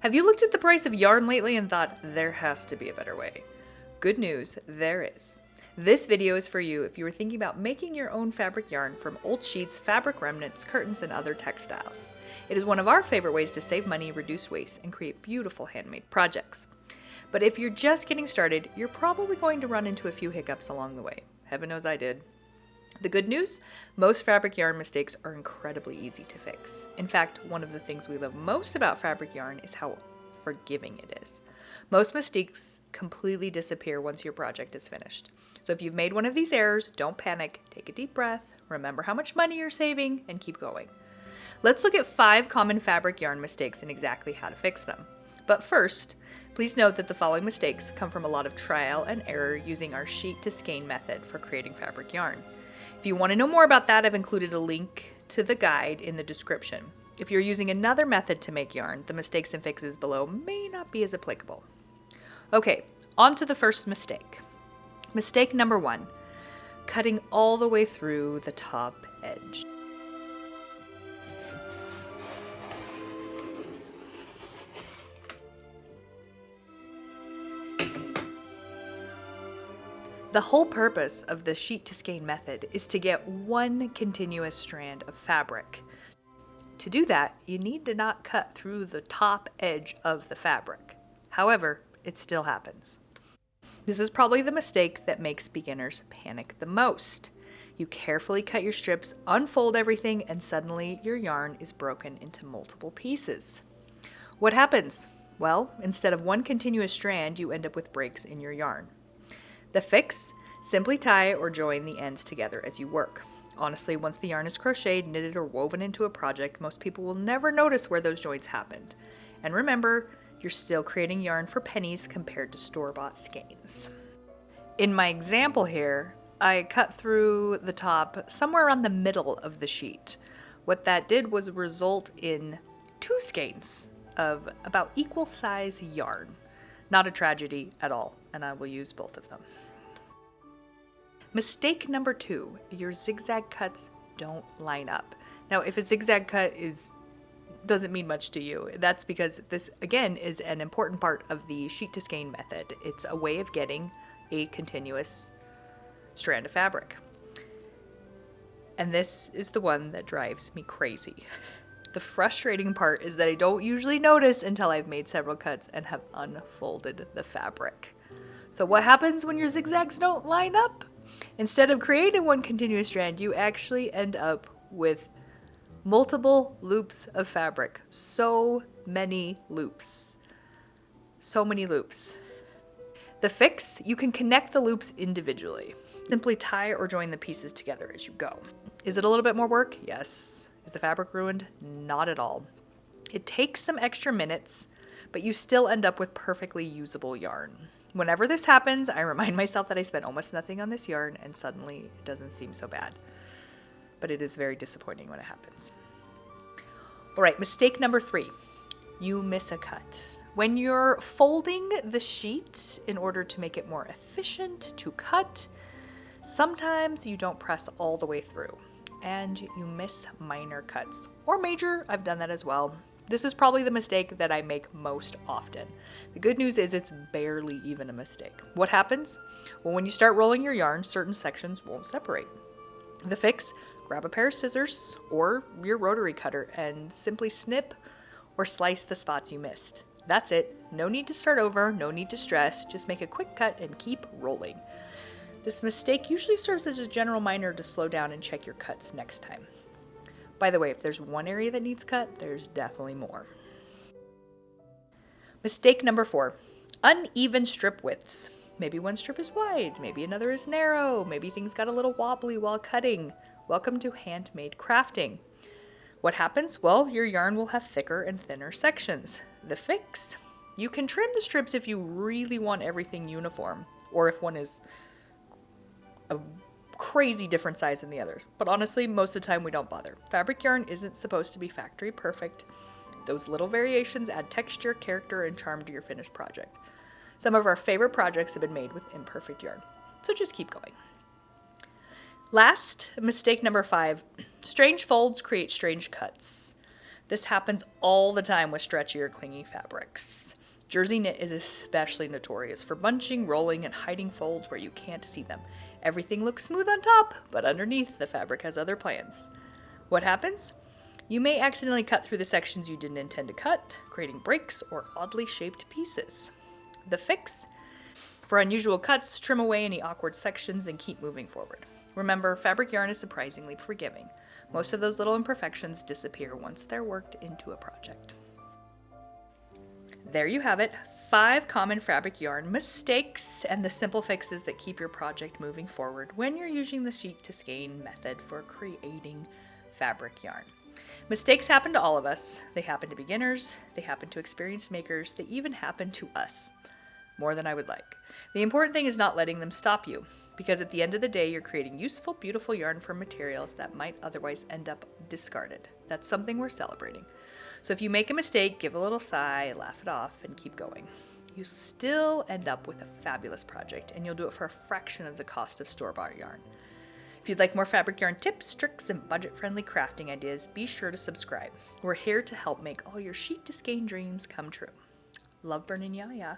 Have you looked at the price of yarn lately and thought, there has to be a better way? Good news, there is. This video is for you if you are thinking about making your own fabric yarn from old sheets, fabric remnants, curtains, and other textiles. It is one of our favorite ways to save money, reduce waste, and create beautiful handmade projects. But if you're just getting started, you're probably going to run into a few hiccups along the way. Heaven knows I did. The good news? Most fabric yarn mistakes are incredibly easy to fix. In fact, one of the things we love most about fabric yarn is how forgiving it is. Most mistakes completely disappear once your project is finished. So if you've made one of these errors, don't panic, take a deep breath, remember how much money you're saving, and keep going. Let's look at 5 common fabric yarn mistakes and exactly how to fix them. But first, please note that the following mistakes come from a lot of trial and error using our Sheet-to-Skein method for creating fabric yarn. If you want to know more about that, I've included a link to the guide in the description. If you're using another method to make yarn, the mistakes and fixes below may not be as applicable. Okay, on to the first mistake. Mistake number 1, cutting all the way through the top edge. The whole purpose of the Sheet-to-Skein method is to get one continuous strand of fabric. To do that, you need to not cut through the top edge of the fabric. However, it still happens. This is probably the mistake that makes beginners panic the most. You carefully cut your strips, unfold everything, and suddenly your yarn is broken into multiple pieces. What happens? Well, instead of one continuous strand, you end up with breaks in your yarn. The fix? Simply tie or join the ends together as you work. Honestly, once the yarn is crocheted, knitted, or woven into a project, most people will never notice where those joints happened. And remember, you're still creating yarn for pennies compared to store-bought skeins. In my example here, I cut through the top somewhere around the middle of the sheet. What that did was result in 2 skeins of about equal size yarn. Not a tragedy at all, and I will use both of them. Mistake number 2, your zigzag cuts don't line up. Now, if a zigzag cut doesn't mean much to you, that's because this, again, is an important part of the Sheet-to-Skein method. It's a way of getting a continuous strand of fabric. And this is the one that drives me crazy. The frustrating part is that I don't usually notice until I've made several cuts and have unfolded the fabric. So what happens when your zigzags don't line up? Instead of creating one continuous strand, you actually end up with multiple loops of fabric. So many loops. So many loops. The fix? You can connect the loops individually. Simply tie or join the pieces together as you go. Is it a little bit more work? Yes. Is the fabric ruined? Not at all. It takes some extra minutes, but you still end up with perfectly usable yarn. Whenever this happens, I remind myself that I spent almost nothing on this yarn, and suddenly it doesn't seem so bad. But it is very disappointing when it happens. All right, mistake number 3. You miss a cut. When you're folding the sheet in order to make it more efficient to cut, sometimes you don't press all the way through, and you miss minor cuts. Or major, I've done that as well. This is probably the mistake that I make most often. The good news is it's barely even a mistake. What happens? Well, when you start rolling your yarn, certain sections won't separate. The fix? Grab a pair of scissors or your rotary cutter and simply snip or slice the spots you missed. That's it. No need to start over, no need to stress. Just make a quick cut and keep rolling. This mistake usually serves as a general reminder to slow down and check your cuts next time. By the way, if there's one area that needs cut, there's definitely more. Mistake number 4, uneven strip widths. Maybe one strip is wide, maybe another is narrow, maybe things got a little wobbly while cutting. Welcome to handmade crafting. What happens? Well, your yarn will have thicker and thinner sections. The fix? You can trim the strips if you really want everything uniform, or if one is a crazy different size than the other. But honestly, most of the time we don't bother. Fabric yarn isn't supposed to be factory perfect. Those little variations add texture, character, and charm to your finished project. Some of our favorite projects have been made with imperfect yarn, so just keep going. Last, mistake number 5, strange folds create strange cuts. This happens all the time with stretchy or clingy fabrics. Jersey knit is especially notorious for bunching, rolling, and hiding folds where you can't see them. Everything looks smooth on top, but underneath the fabric has other plans. What happens? You may accidentally cut through the sections you didn't intend to cut, creating breaks or oddly shaped pieces. The fix? For unusual cuts, trim away any awkward sections and keep moving forward. Remember, fabric yarn is surprisingly forgiving. Most of those little imperfections disappear once they're worked into a project. There you have it, 5 common fabric yarn mistakes and the simple fixes that keep your project moving forward when you're using the Sheet-to-Skein method for creating fabric yarn. Mistakes happen to all of us. They happen to beginners, they happen to experienced makers, they even happen to us. More than I would like. The important thing is not letting them stop you, because at the end of the day, you're creating useful, beautiful yarn from materials that might otherwise end up discarded. That's something we're celebrating. So if you make a mistake, give a little sigh, laugh it off, and keep going. You still end up with a fabulous project, and you'll do it for a fraction of the cost of store-bought yarn. If you'd like more fabric yarn tips, tricks, and budget-friendly crafting ideas, be sure to subscribe. We're here to help make all your Sheet-to-Skein dreams come true. Love, Bird Yaya.